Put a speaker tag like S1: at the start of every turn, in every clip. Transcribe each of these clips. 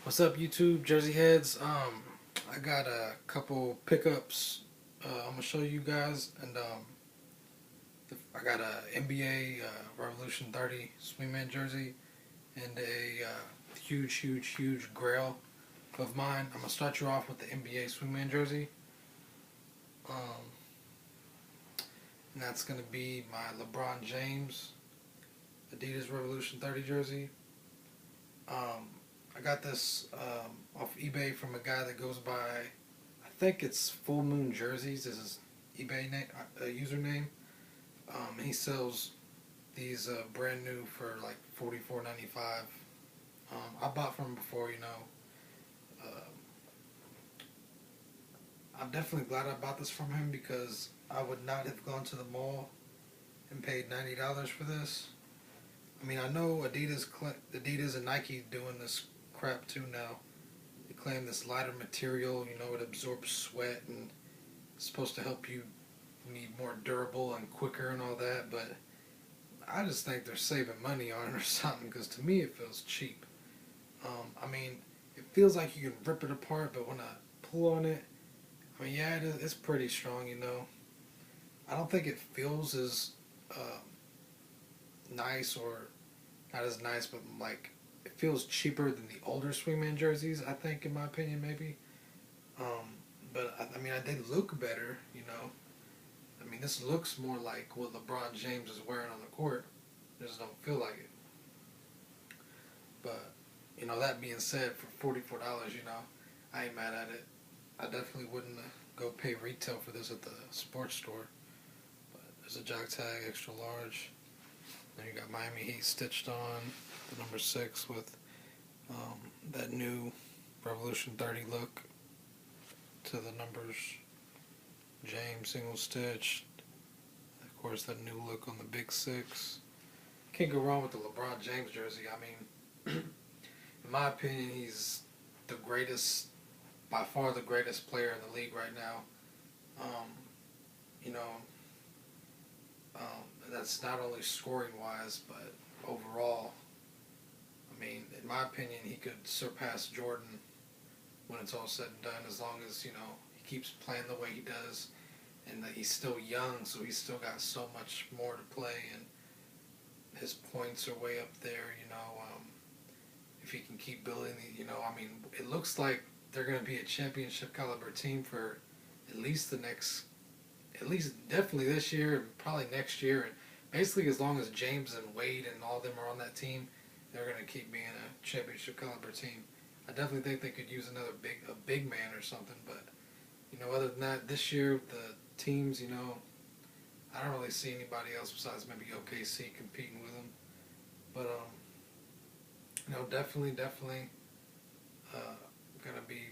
S1: What's up, YouTube Jersey heads? I got a couple pickups. I'm gonna show you guys, and I got a NBA Revolution 30 Swingman jersey and a huge grail of mine. I'm gonna start you off with the NBA Swingman jersey, um, and that's gonna be my LeBron James Adidas Revolution 30 jersey. Um, I got this off eBay from a guy that goes by, I think it's Full Moon Jerseys is his eBay name, username. He sells these brand new for like $44.95. I bought from him before, you know. I'm definitely glad I bought this from him because I would not have gone to the mall and paid $90 for this. I mean, I know Adidas and Nike doing this crap too now. They claim this lighter material, you know, it absorbs sweat and it's supposed to help you be more durable and quicker and all that, but I just think they're saving money on it or something because to me it feels cheap. I mean, it feels like you can rip it apart, but when I pull on it, I mean, yeah, it's pretty strong, you know. I don't think it feels as uh, nice or not as nice, but like it feels cheaper than the older Swingman jerseys. I think, in my opinion, maybe. But I mean, they look better. You know, I mean, this looks more like what LeBron James is wearing on the court. It just don't feel like it. But you know, that being said, for $44, you know, I ain't mad at it. I definitely wouldn't go pay retail for this at the sports store. But there's a jock tag, extra large. Then you got Miami Heat stitched on the number 6 with that new Revolution 30 look to the numbers. James single stitched. Of course, that new look on the big 6. Can't go wrong with the LeBron James jersey. I mean, in my opinion, he's the greatest, by far the greatest player in the league right now. Um, you know, that's not only scoring wise, but overall. I mean, in my opinion, he could surpass Jordan when it's all said and done, as long as, you know, he keeps playing the way he does, and that he's still young, so he's still got so much more to play, and his points are way up there, you know. If he can keep building, you know, I mean, it looks like they're going to be a championship caliber team for at least the next, at least definitely this year, and probably next year, and basically as long as James and Wade and all of them are on that team, they're going to keep being a championship caliber team. I definitely think they could use a big man or something, but you know, other than that, this year the teams, you know, I don't really see anybody else besides maybe OKC competing with them. But you know, definitely uh, gonna be,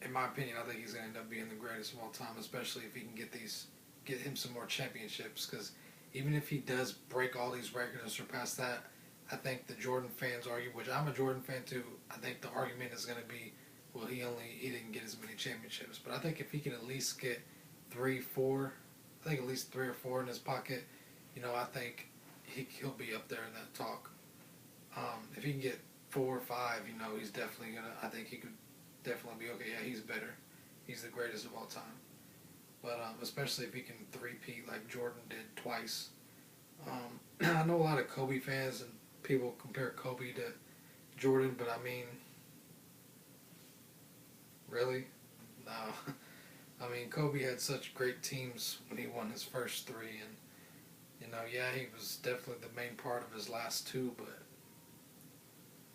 S1: in my opinion, I think he's gonna end up being the greatest of all time, especially if he can get him some more championships. Because even if he does break all these records and surpass that, I think the Jordan fans argue, which I'm a Jordan fan too. I think the argument is gonna be, well, he didn't get as many championships, but I think if he can at least get 3, 4, I think at least 3 or 4 in his pocket, you know, I think he'll be up there in that talk. If he can get 4 or 5, you know, he's definitely gonna. I think he could definitely be okay. Yeah, he's better. He's the greatest of all time. But especially if he can three-peat like Jordan did twice. I know a lot of Kobe fans and people compare Kobe to Jordan, but I mean, really, no. I mean, Kobe had such great teams when he won his first 3, and you know, yeah, he was definitely the main part of his last 2, but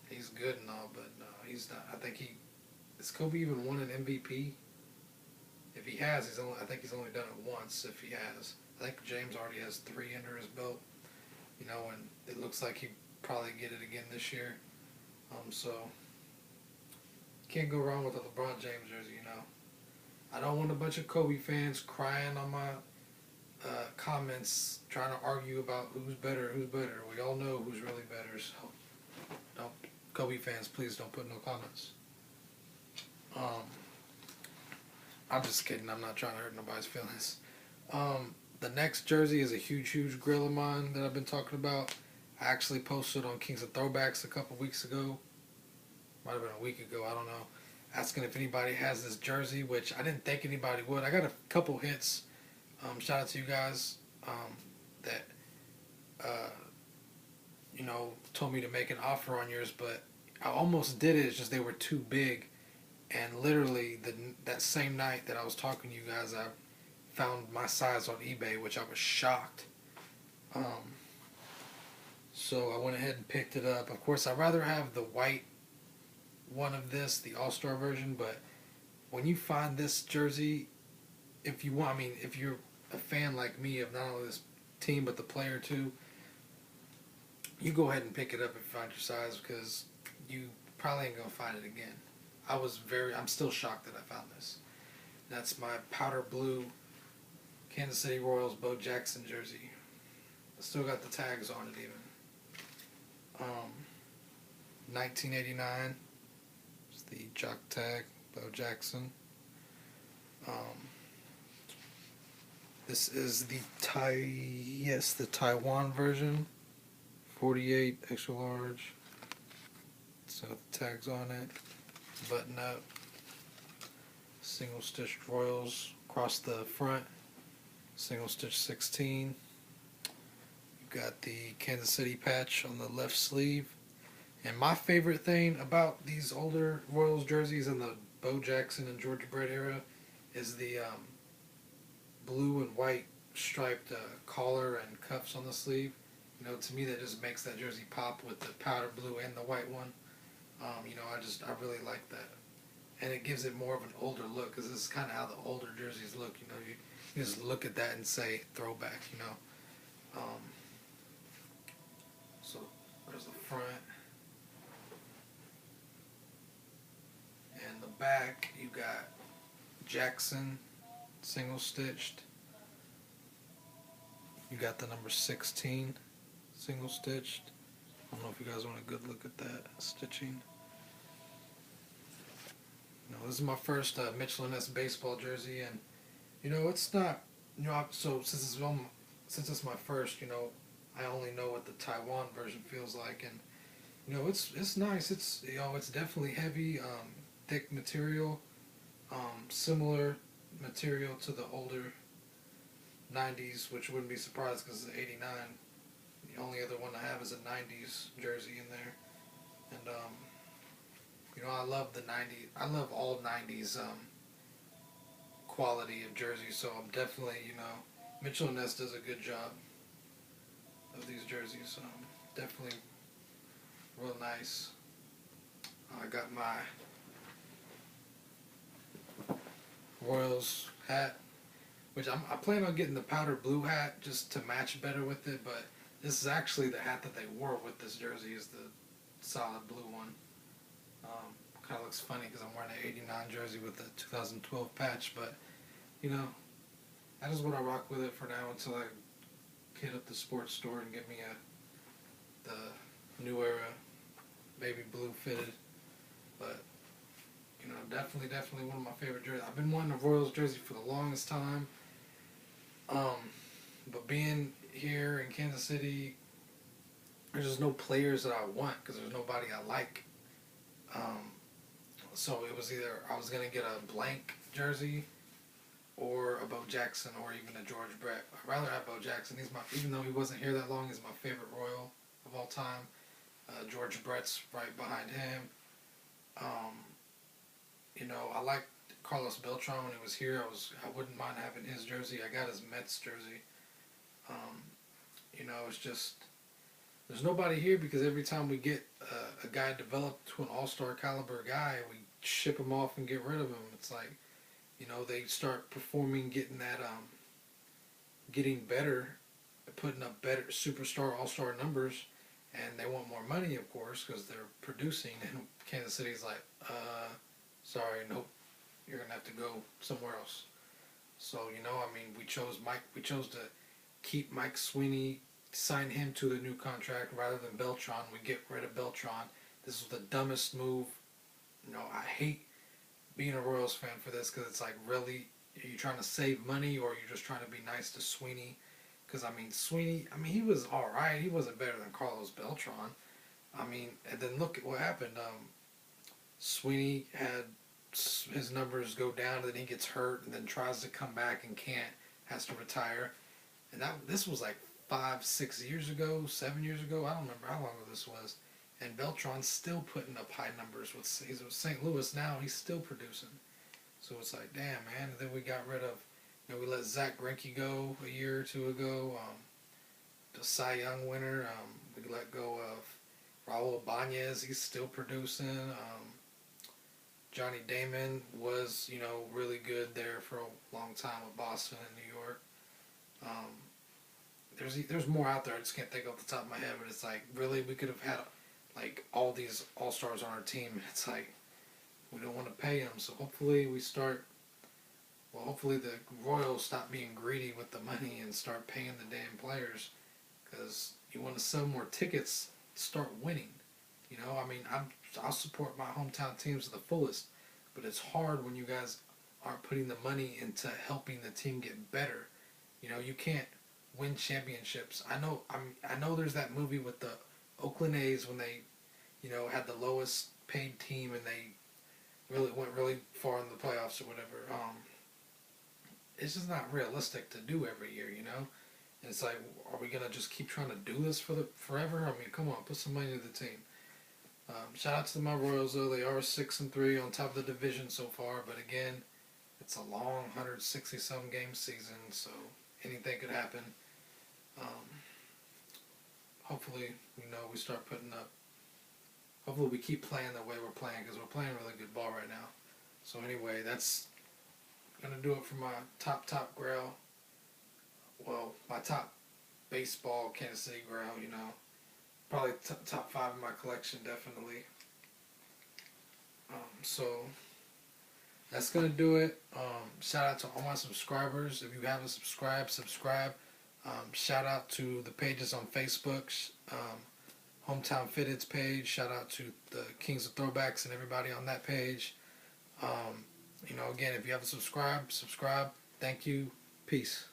S1: he's good and all, but no, he's not. I think has Kobe even won an MVP? If he has, I think he's only done it once. If he has, I think James already has 3 under his belt. You know, and it looks like he probably get it again this year. So can't go wrong with a LeBron James jersey. You know, I don't want a bunch of Kobe fans crying on my comments trying to argue about who's better, who's better. We all know who's really better. So don't, Kobe fans, please don't put no comments. Um, I'm just kidding. I'm not trying to hurt nobody's feelings. The next jersey is a huge grill of mine that I've been talking about. I actually posted on Kings of Throwbacks a couple weeks ago. might have been a week ago, I don't know, asking if anybody has this jersey, which I didn't think anybody would. I got a couple hits. Shout out to you guys that uh, told me to make an offer on yours, but I almost did it. It's just they were too big, and literally that same night that I was talking to you guys, I found my size on eBay, which I was shocked. Um, so I went ahead and picked it up. Of course, I'd rather have the white one of this, the All-Star version, but when you find this jersey, if you want, I mean, if you're a fan like me of not only this team but the player too, you go ahead and pick it up and find your size because you probably ain't gonna find it again. I'm still shocked that I found this. That's my powder blue Kansas City Royals Bo Jackson jersey. I still got the tags on it even. 1989. It's the jock tag, Bo Jackson. This is the the Taiwan version. 48 extra large. So the tags on it. Button up. Single stitch Royals across the front. Single stitch 16. You've got the Kansas City patch on the left sleeve. And my favorite thing about these older Royals jerseys in the Bo Jackson and Georgia Brett era is the blue and white striped collar and cuffs on the sleeve. To me that just makes that jersey pop with the powder blue and the white one. I really like that. And it gives it more of an older look because this is kind of how the older jerseys look. You just look at that and say throwback, So there's the front. And the back, you got Jackson, single stitched. You got the number 16, single stitched. I don't know if you guys want a good look at that stitching. This is my first Mitchell & Ness baseball jersey, and it's not, so since it's my first, I only know what the Taiwan version feels like, and it's nice. It's it's definitely heavy, thick material, similar material to the older 90s, which wouldn't be surprised because it's 89. The only other one I have is a 90s jersey in there, and I love the 90s. I love all 90s quality of jerseys, so I'm definitely, Mitchell & Ness does a good job of these jerseys. Definitely real nice. I got my Royals hat, which I plan on getting the powder blue hat just to match better with it, but this is actually the hat that they wore with this jersey, is the solid blue one. Kind of looks funny because I'm wearing an 89 jersey with the 2012 patch, but that is what I rock with it for now until I hit up the sports store and get me the new era baby blue fitted. But definitely one of my favorite jerseys. I've been wanting a Royals jersey for the longest time. But being here in Kansas City, there's just no players that I want because there's nobody I like. So it was either I was going to get a blank jersey or a Bo Jackson or even a George Brett. I'd rather have Bo Jackson. Even though he wasn't here that long, he's my favorite Royal of all time. George Brett's right behind him. I liked Carlos Beltran when he was here. I wouldn't mind having his jersey. I got his Mets jersey. It's just there's nobody here because every time we get a guy developed to an all-star caliber guy, we ship him off and get rid of him. It's like, they start performing, getting better, putting up better superstar, all-star numbers, and they want more money, of course, because they're producing. And Kansas City's like, sorry, nope, you're gonna have to go somewhere else. So we chose to keep Mike Sweeney, sign him to the new contract rather than Beltran. We get rid of Beltran. This was the dumbest move. I hate being a Royals fan for this because it's like, really, are you trying to save money or are you just trying to be nice to Sweeney? Because, Sweeney, he was alright. He wasn't better than Carlos Beltran. And then look at what happened. Sweeney had his numbers go down, and then he gets hurt, and then tries to come back and can't, has to retire. And this was like 5, 6 years ago, 7 years ago. I don't remember how long ago this was. And Beltron's still putting up high numbers he's with St. Louis now. He's still producing. So it's like, damn, man. And then we got rid of, we let Zach Greinke go a year or two ago. The Cy Young winner. We let go of Raul Ibanez. He's still producing. Johnny Damon was, really good there for a long time with Boston and New York. There's more out there. I just can't think off the top of my head, but it's like, really, we could have had like all these all-stars on our team, and it's like, we don't want to pay them. So hopefully hopefully the Royals stop being greedy with the money and start paying the damn players, because you want to sell more tickets, start winning. I'll support my hometown teams to the fullest, but it's hard when you guys aren't putting the money into helping the team get better. You can't win championships. I know there's that movie with the Oakland A's when they, had the lowest paid team and they went really far in the playoffs or whatever. It's just not realistic to do every year, And it's like, are we gonna just keep trying to do this forever? I mean, come on, put some money into the team. Shout out to my Royals though. They are 6-3 on top of the division so far, but again, it's a long 160-some game season, so anything could happen. Hopefully, we start putting up. Hopefully, we keep playing the way we're playing, because we're playing really good ball right now. So anyway, that's gonna do it for my top grail. Well, my top baseball Kansas City grail. Probably top 5 in my collection, definitely. So that's gonna do it. Shout out to all my subscribers. If you haven't subscribed, subscribe. Shout out to the pages on Facebook. Hometown Fitteds page. Shout out to the Kings of Throwbacks and everybody on that page. Again, if you haven't subscribed, subscribe. Thank you. Peace.